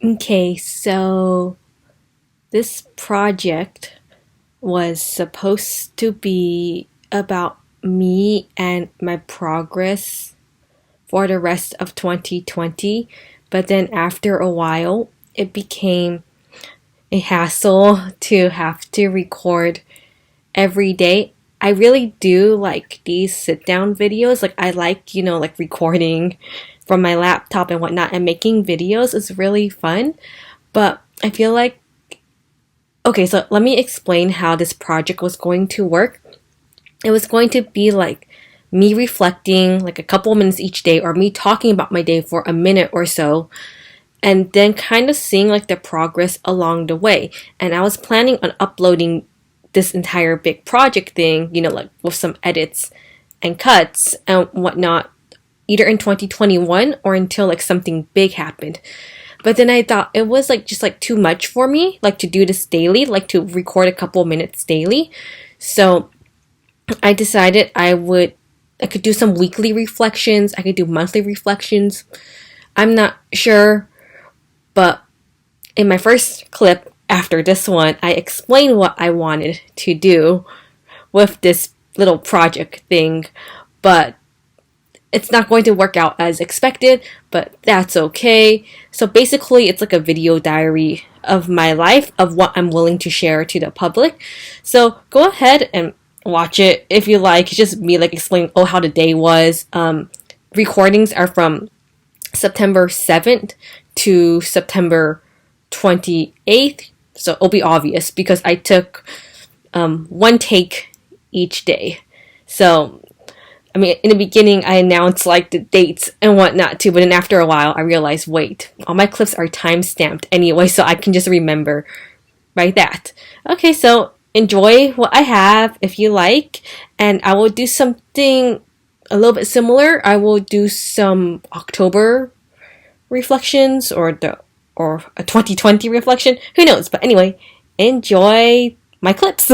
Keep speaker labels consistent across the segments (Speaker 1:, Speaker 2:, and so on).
Speaker 1: Okay, so this project was supposed to be about me and my progress for the rest of 2020, but then after a while, it became a hassle to have to record every day. I really do like these sit down videos. Like, I like, like recording from my laptop and whatnot, and making videos is really fun. But I feel like, okay, so let me explain how this project was going to work. It was going to be like me reflecting like a couple of minutes each day, or me talking about my day for a minute or so, and then kind of seeing like the progress along the way. And I was planning on uploading this entire big project thing, like with some edits and cuts and whatnot, either in 2021 or until like something big happened. But then I thought it was like just like too much for me, like to do this daily, like to record a couple minutes daily. So I decided I could do some weekly reflections, I could do monthly reflections. I'm not sure, but in my first clip after this one, I explained what I wanted to do with this little project thing, but it's not going to work out as expected, but that's okay. So basically, it's like a video diary of my life, of what I'm willing to share to the public. So go ahead and watch it if you like. It's just me like explaining how the day was. Recordings are from September 7th to September 28th. So it'll be obvious because I took one take each day. So I mean, in the beginning, I announced like the dates and whatnot too, but then after a while, I realized, wait, all my clips are time stamped anyway, so I can just remember by that. Okay, so enjoy what I have if you like, and I will do something a little bit similar. I will do some October reflections, or a 2020 reflection. Who knows? But anyway, enjoy my clips.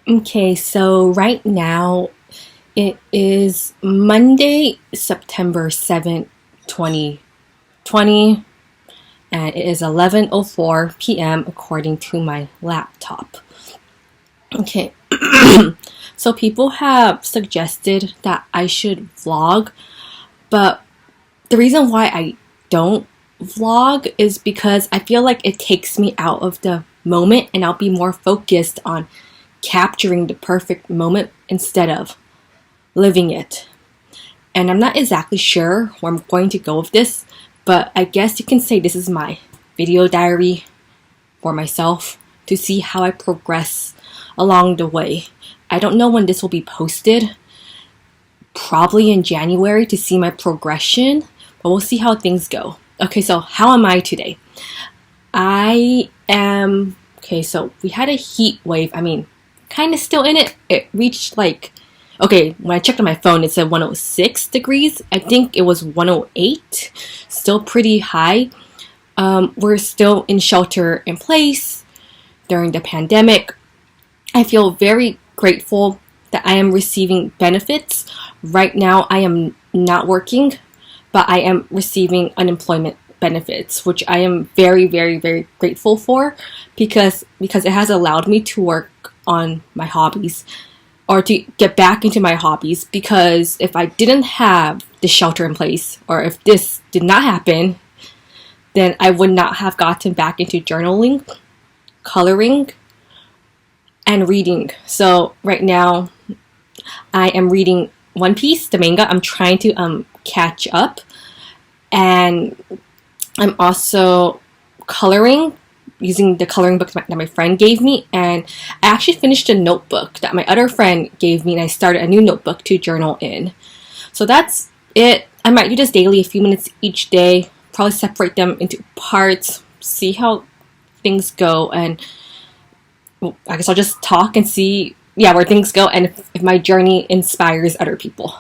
Speaker 1: Okay, so right now it is Monday, September 7th, 2020, and it is 11:04 p.m. according to my laptop. Okay, so people have suggested that I should vlog, but the reason why I don't vlog is because I feel like it takes me out of the moment, and I'll be more focused on capturing the perfect moment instead of living it. And I'm not exactly sure where I'm going to go with this, but I guess you can say this is my video diary for myself to see how I progress along the way. I don't know when this will be posted, probably in January, to see my progression, but we'll see how things go. Okay, so how am I today? Okay, so we had a heat wave. I mean, kind of still in it. It reached like, okay, when I checked on my phone, it said 106 degrees. I think it was 108. Still pretty high. We're still in shelter in place during the pandemic. I feel very grateful that I am receiving benefits. Right now, I am not working, but I am receiving unemployment benefits, which I am very, very, very grateful for because it has allowed me to work on my hobbies, or to get back into my hobbies, because if I didn't have the shelter in place, or if this did not happen, then I would not have gotten back into journaling, coloring, and reading. So right now, I am reading One Piece, the manga. I'm trying to catch up, and I'm also coloring using the coloring book that my friend gave me, and I actually finished a notebook that my other friend gave me, and I started a new notebook to journal in. So that's it. I might do this daily, a few minutes each day, probably separate them into parts, see how things go, and I guess I'll just talk and see where things go, and if my journey inspires other people.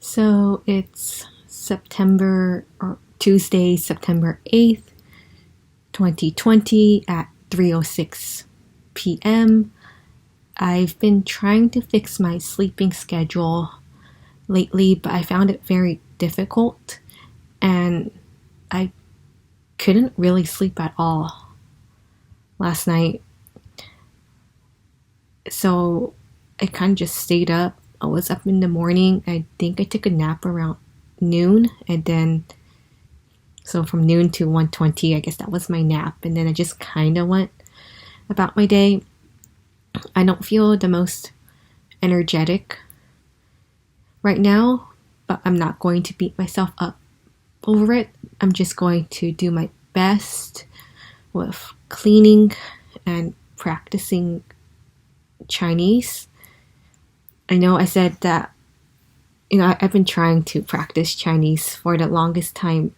Speaker 1: So it's Tuesday, September 8th, 2020 at 3:06 p.m. I've been trying to fix my sleeping schedule lately, but I found it very difficult, and I couldn't really sleep at all last night. So I kind of just stayed up. I was up in the morning. I think I took a nap around noon, and then so from noon to 1:20, I guess that was my nap, and then I just kind of went about my day. I don't feel the most energetic right now, but I'm not going to beat myself up over it. I'm just going to do my best with cleaning and practicing Chinese. I know I said that, I've been trying to practice Chinese for the longest time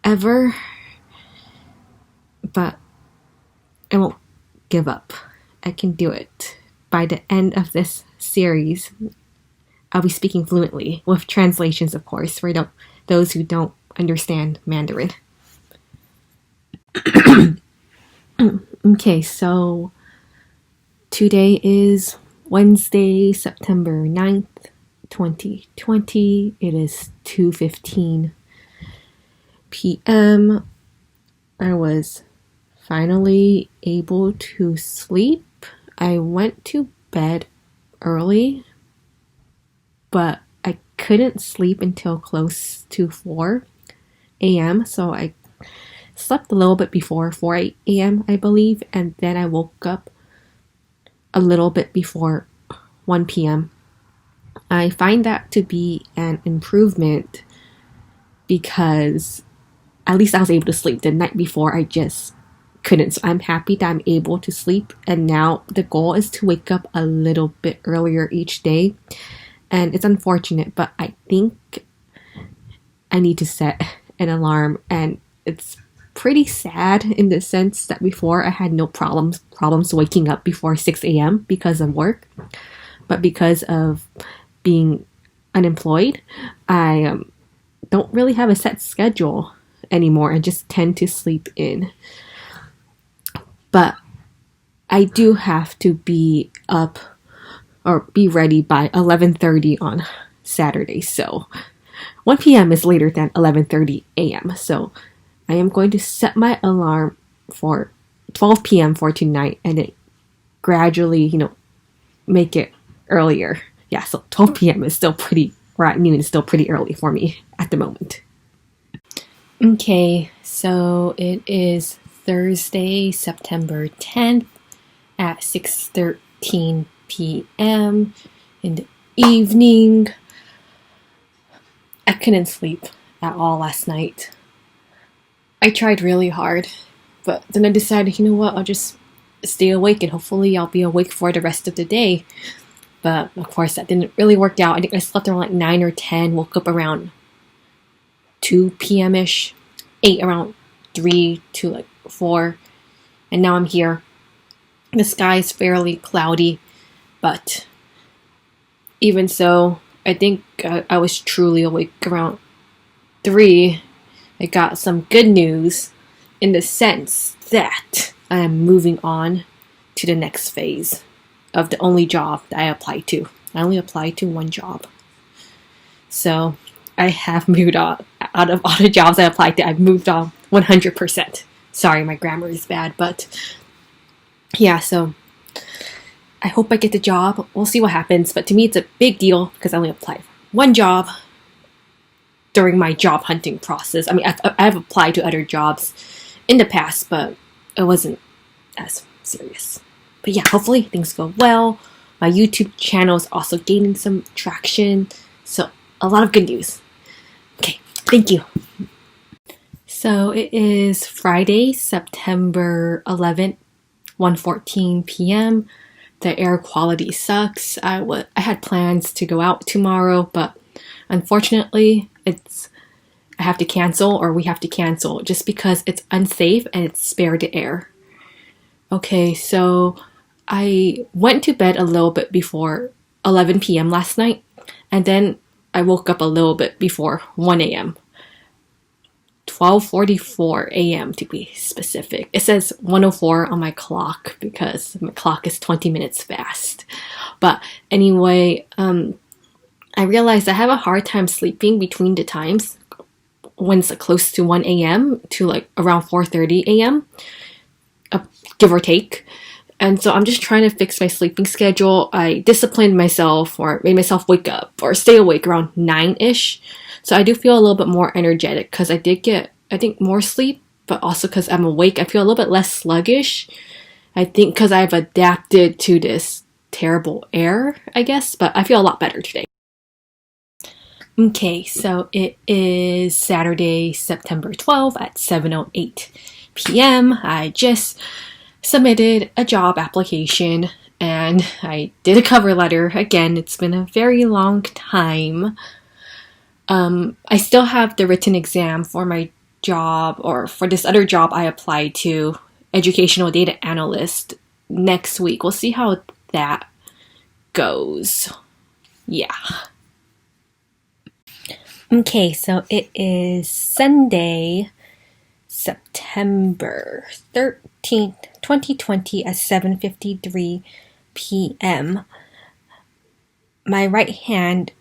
Speaker 1: ever, but I won't give up. I can do it. By the end of this series, I'll be speaking fluently, with translations, of course, for those who don't understand Mandarin. Okay, so today is Wednesday, September 9th, 2020. It is 2:15 p.m. I was finally able to sleep. I went to bed early, but I couldn't sleep until close to 4 a.m. So I slept a little bit before 4 a.m., I believe, and then I woke up a little bit before 1 p.m. I find that to be an improvement because at least I was able to sleep. The night before, I just couldn't. So I'm happy that I'm able to sleep. And now the goal is to wake up a little bit earlier each day. And it's unfortunate, but I think I need to set an alarm. And it's pretty sad in the sense that before I had no problems waking up before 6 a.m. because of work. But because of being unemployed, I don't really have a set schedule anymore. I just tend to sleep in. But I do have to be up or be ready by 11:30 on Saturday. So 1 p.m. is later than 11:30 a.m. So I am going to set my alarm for 12 p.m. for tonight and then gradually, make it earlier. Yeah, so 12 p.m. is still pretty, or at noon is still pretty early for me at the moment. Okay, so it is Thursday, September 10th at 6:13 p.m. in the evening. I couldn't sleep at all last night. I tried really hard, but then I decided, I'll just stay awake and hopefully I'll be awake for the rest of the day. But of course that didn't really work out. I think I slept around like 9 or 10, woke up around 2 p.m.-ish, ate around 3 to like 4, and now I'm here. The sky is fairly cloudy, but even so, I think I was truly awake around 3. I got some good news in the sense that I am moving on to the next phase of the only job that I applied to. I only applied to one job. So I have moved on. Out of all the jobs I applied to, I've moved on 100%. Sorry, my grammar is bad, but yeah, so I hope I get the job. We'll see what happens, but to me it's a big deal because I only applied for one job during my job hunting process. I mean, I've applied to other jobs in the past, but it wasn't as serious. But yeah, hopefully things go well. My YouTube channel is also gaining some traction, so a lot of good news. Okay, thank you. So it is Friday, September 11th, 1:14 p.m. The air quality sucks. I had plans to go out tomorrow, but unfortunately, I have to cancel, or we have to cancel, just because it's unsafe and it's spare the air. Okay, so I went to bed a little bit before 11 p.m. last night, and then I woke up a little bit before 1 a.m. 12:44 a.m. to be specific. It says 1:04 on my clock because my clock is 20 minutes fast. But anyway, I realized I have a hard time sleeping between the times when it's close to 1 a.m. to like around 4:30 a.m., give or take. And so I'm just trying to fix my sleeping schedule. I disciplined myself or made myself wake up or stay awake around 9-ish. So I do feel a little bit more energetic because I did get, I think, more sleep, but also because I'm awake, I feel a little bit less sluggish. I think because I've adapted to this terrible air, I guess, but I feel a lot better today. Okay, so it is Saturday, September 12th at 7:08 p.m. I just submitted a job application and I did a cover letter. Again, it's been a very long time. I still have the written exam for my job, or for this other job I applied to, educational data analyst, next week. We'll see how that goes. Yeah. Okay, so it is Sunday, September 13th, 2020 at 7:53 p.m. My right hand,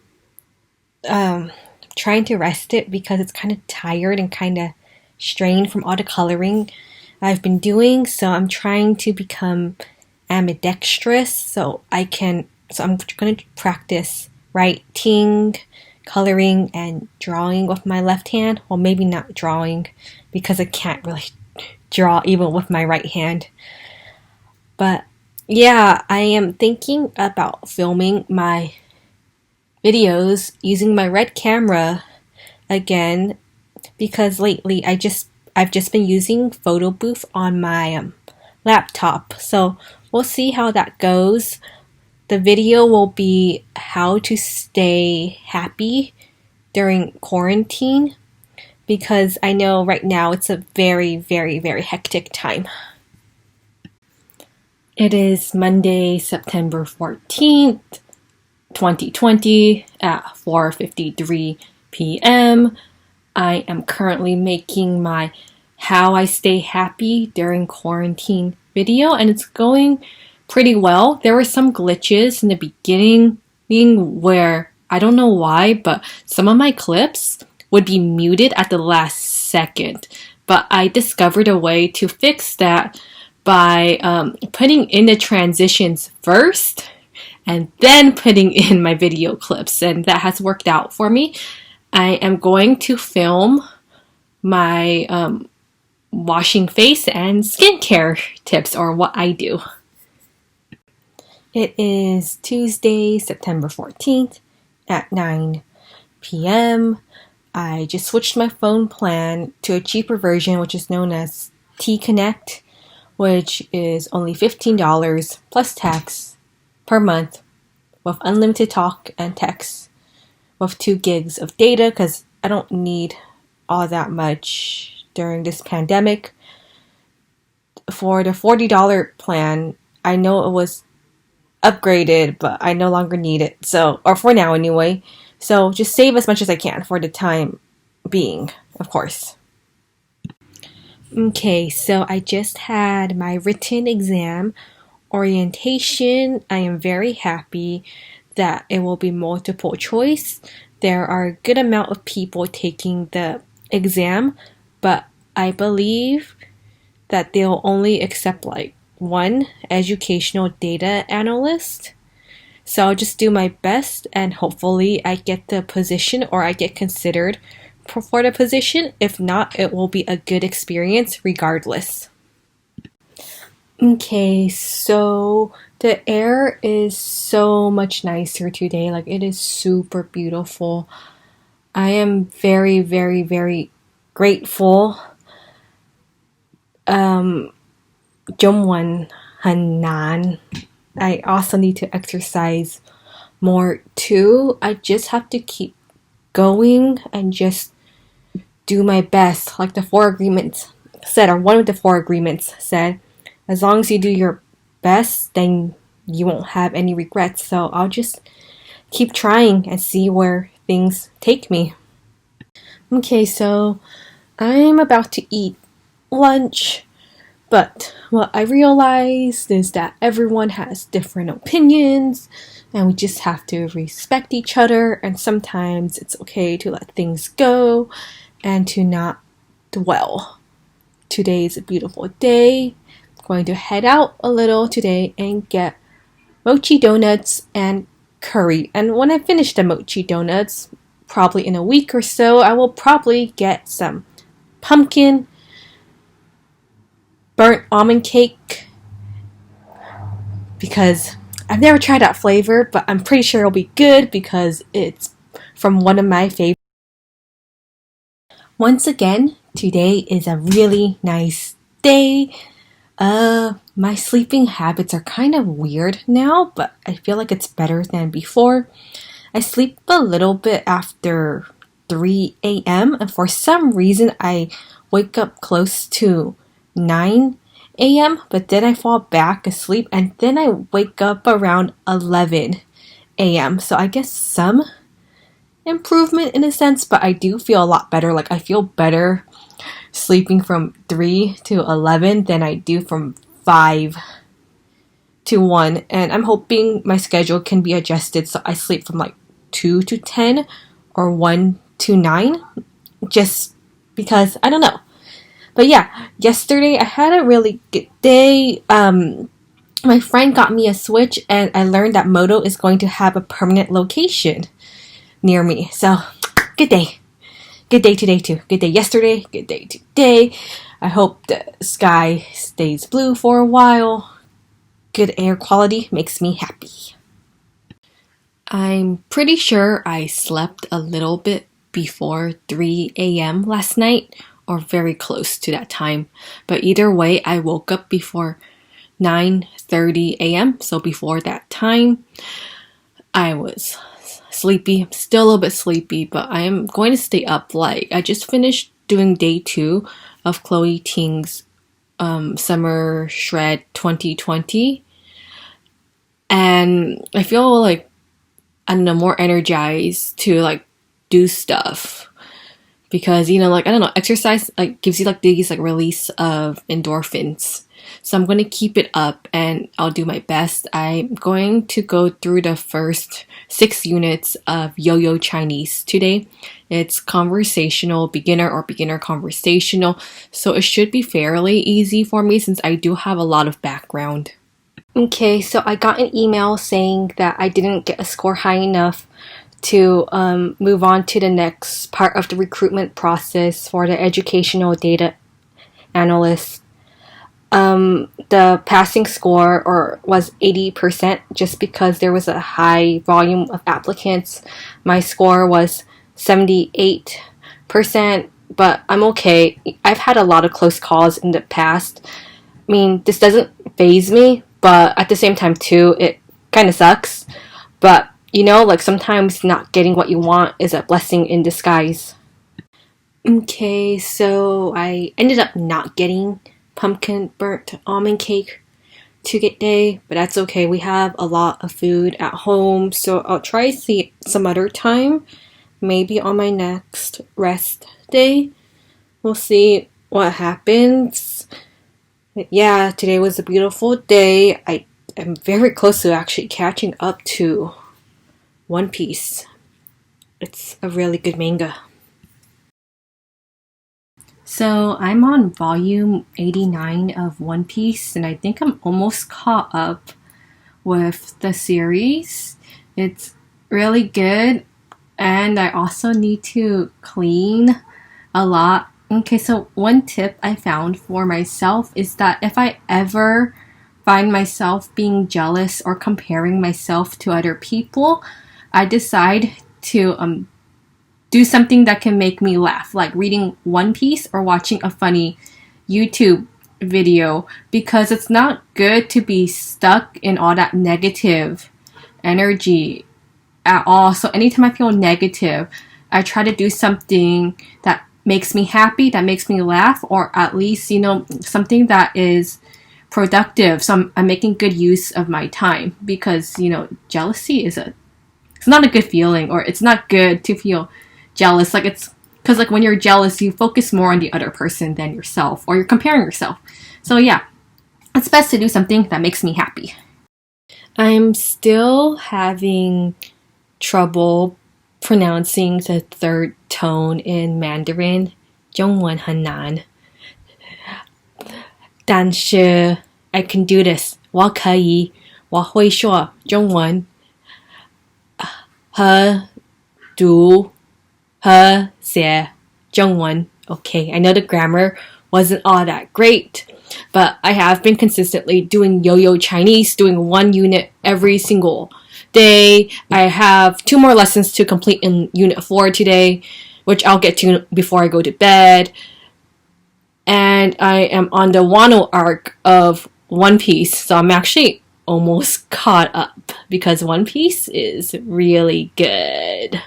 Speaker 1: trying to rest it because it's kind of tired and kind of strained from all the coloring I've been doing. So I'm trying to become ambidextrous so I'm going to practice writing, coloring, and drawing with my left hand. Well, maybe not drawing because I can't really draw even with my right hand. But yeah, I am thinking about filming my videos using my red camera again because lately I've just been using photo booth on my laptop. So we'll see how that goes. The video will be how to stay happy during quarantine because I know right now it's a very, very, very hectic time. It is Monday, September 14th, 2020 at 4:53 p.m. I am currently making my How I Stay Happy During Quarantine video, and it's going pretty well. There were some glitches in the beginning where I don't know why, but some of my clips would be muted at the last second. But I discovered a way to fix that by putting in the transitions first and then putting in my video clips, and that has worked out for me. I am going to film my washing face and skincare tips, or what I do. It is Tuesday, September 14th at 9 p.m. I just switched my phone plan to a cheaper version, which is known as T-Connect, which is only $15 plus tax per month with unlimited talk and text with 2 gigs of data because I don't need all that much during this pandemic. For the $40 plan, I know it was upgraded, but I no longer need it. So, or for now anyway. So just save as much as I can for the time being, of course. Okay, so I just had my written exam orientation. I am very happy that it will be multiple choice. There are a good amount of people taking the exam, but I believe that they'll only accept like one educational data analyst. So I'll just do my best and hopefully I get the position or I get considered for the position. If not, it will be a good experience regardless. Okay, so the air is so much nicer today. Like, it is super beautiful. I am very, very, very grateful. Jomwan Hanan. I also need to exercise more too. I just have to keep going and just do my best. Like the 4 agreements said, or one of the 4 agreements said, as long as you do your best, then you won't have any regrets. So I'll just keep trying and see where things take me. Okay, so I'm about to eat lunch, but what I realized is that everyone has different opinions and we just have to respect each other, and sometimes it's okay to let things go and to not dwell. Today is a beautiful day. I'm going to head out a little today and get mochi donuts and curry. And when I finish the mochi donuts, probably in a week or so, I will probably get some pumpkin burnt almond cake because I've never tried that flavor, but I'm pretty sure it'll be good because it's from one of my favorites. Once again, today is a really nice day. My sleeping habits are kind of weird now, but I feel like it's better than before. I sleep a little bit after 3 a.m. and for some reason I wake up close to 9 a.m. but then I fall back asleep and then I wake up around 11 a.m. So I guess some improvement in a sense, but I do feel a lot better. Like I feel better sleeping from 3 to 11 than I do from 5 to 1, and I'm hoping my schedule can be adjusted so I sleep from like 2 to 10 or 1 to 9, just because I don't know. But yeah, yesterday I had a really good day. My friend got me a Switch and I learned that Moto is going to have a permanent location near me. So, good day. Good day today too. Good day yesterday. Good day today. I hope the sky stays blue for a while. Good air quality makes me happy. I'm pretty sure I slept a little bit before 3 a.m. last night, or very close to that time. But either way, I woke up before 9:30 a.m. So before that time, I was sleepy. I'm still a little bit sleepy, but I am going to stay up late. I just finished doing day 2 of Chloe Ting's Summer Shred 2020. And I feel like, I don't know, more energized to like do stuff. Because, like, I don't know, exercise like gives you like these like release of endorphins. So I'm going to keep it up and I'll do my best. I'm going to go through the first 6 units of Yo-Yo Chinese today. It's conversational, beginner or beginner conversational. So it should be fairly easy for me since I do have a lot of background. Okay, so I got an email saying that I didn't get a score high enough to move on to the next part of the recruitment process for the educational data analyst. The passing score was 80% just because there was a high volume of applicants. My score was 78%, but I'm okay. I've had a lot of close calls in the past. I mean, this doesn't faze me, but at the same time too, it kind of sucks. But like sometimes not getting what you want is a blessing in disguise. Okay, so I ended up not getting pumpkin burnt almond cake today, but that's okay. We have a lot of food at home, so I'll try see some other time, maybe on my next rest day. We'll see what happens. But yeah, today was a beautiful day. I am very close to actually catching up to One Piece. It's a really good manga. So I'm on volume 89 of One Piece, and I think I'm almost caught up with the series. It's really good, and I also need to clean a lot. Okay, so one tip I found for myself is that if I ever find myself being jealous or comparing myself to other people, I decide to do something that can make me laugh, like reading One Piece or watching a funny YouTube video, because it's not good to be stuck in all that negative energy at all. So anytime I feel negative, I try to do something that makes me happy, that makes me laugh, or at least, something that is productive. So I'm making good use of my time, because, jealousy it's not a good feeling, or it's not good to feel jealous. Like, it's because like when you're jealous, you focus more on the other person than yourself, or you're comparing yourself. So yeah, it's best to do something that makes me happy. I'm still having trouble pronouncing the third tone in Mandarin. 中文很难。但是 I can do this. 我可以，我会说中文。和读和写中文。Okay, I know the grammar wasn't all that great, but I have been consistently doing yo-yo Chinese, doing one unit every single day. I have 2 more lessons to complete in Unit 4 today, which I'll get to before I go to bed. And I am on the Wano arc of One Piece, so I'm actually almost caught up because One Piece is really good.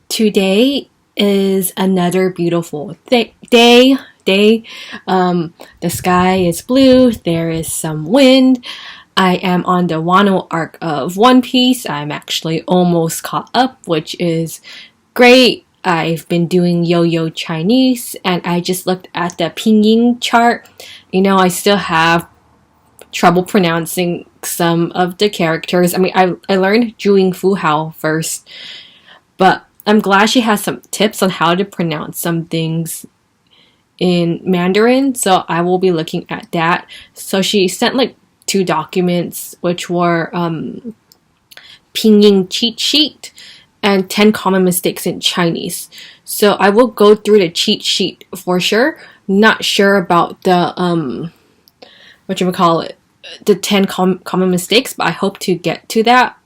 Speaker 1: Today is another beautiful day. The sky is blue. There is some wind. I am on the Wano arc of One Piece. I'm actually almost caught up, which is great. I've been doing yo-yo Chinese, and I just looked at the pinyin chart. You know, I still have trouble pronouncing some of the characters. I mean, I learned Juing Fu Hao first, but I'm glad she has some tips on how to pronounce some things in Mandarin, so I will be looking at that. So she sent like 2 documents, which were pinyin cheat sheet and 10 common mistakes in Chinese. So I will go through the cheat sheet for sure. Not sure about the the 10 common mistakes, but I hope to get to that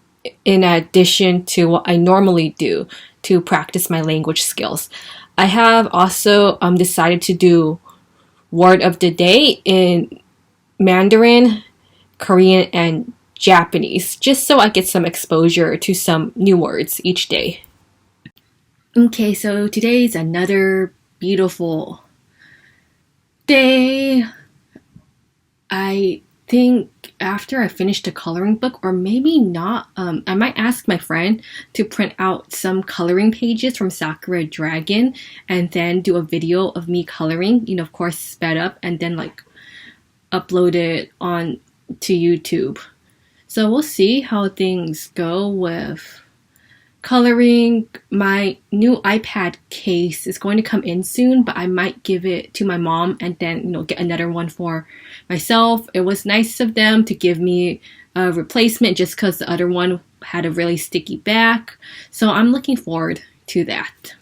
Speaker 1: in addition to what I normally do to practice my language skills. I have also decided to do word of the day in Mandarin, Korean, and Japanese, just so I get some exposure to some new words each day. Okay, so today is another beautiful day. I think after I finish the coloring book, or maybe not, I might ask my friend to print out some coloring pages from Sakura Dragon and then do a video of me coloring, you know, of course sped up, and then like upload it on to YouTube. So we'll see how things go with coloring. My new iPad case is going to come in soon, but I might give it to my mom and then, you know, get another one for myself. It was nice of them to give me a replacement just because the other one had a really sticky back. So I'm looking forward to that.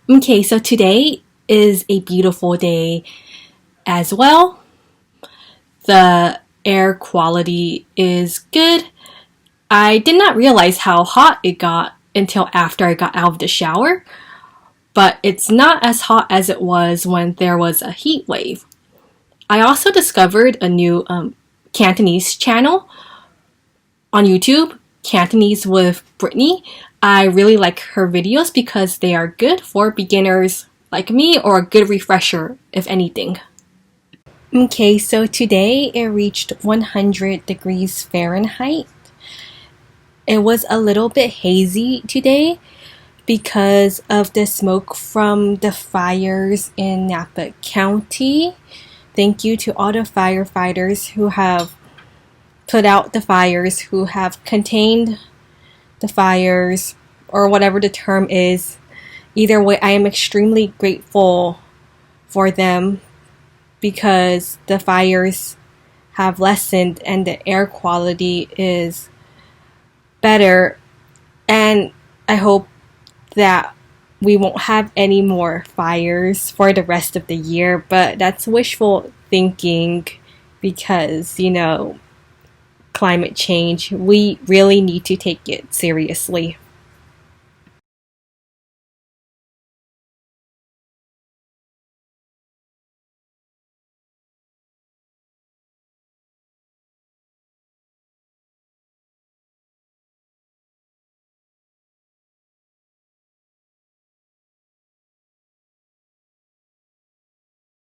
Speaker 1: Okay, so today is a beautiful day as well. The air quality is good. I did not realize how hot it got until after I got out of the shower, but it's not as hot as it was when there was a heat wave. I also discovered a new Cantonese channel on YouTube, Cantonese with Brittany. I really like her videos because they are good for beginners like me, or a good refresher, if anything. Okay, so today it reached 100 degrees Fahrenheit. It was a little bit hazy today because of the smoke from the fires in Napa County. Thank you to all the firefighters who have put out the fires, who have contained the fires, or whatever the term is. Either way, I am extremely grateful for them because the fires have lessened and the air quality is better, and I hope that we won't have any more fires for the rest of the year, but that's wishful thinking because, you know, climate change, we really need to take it seriously.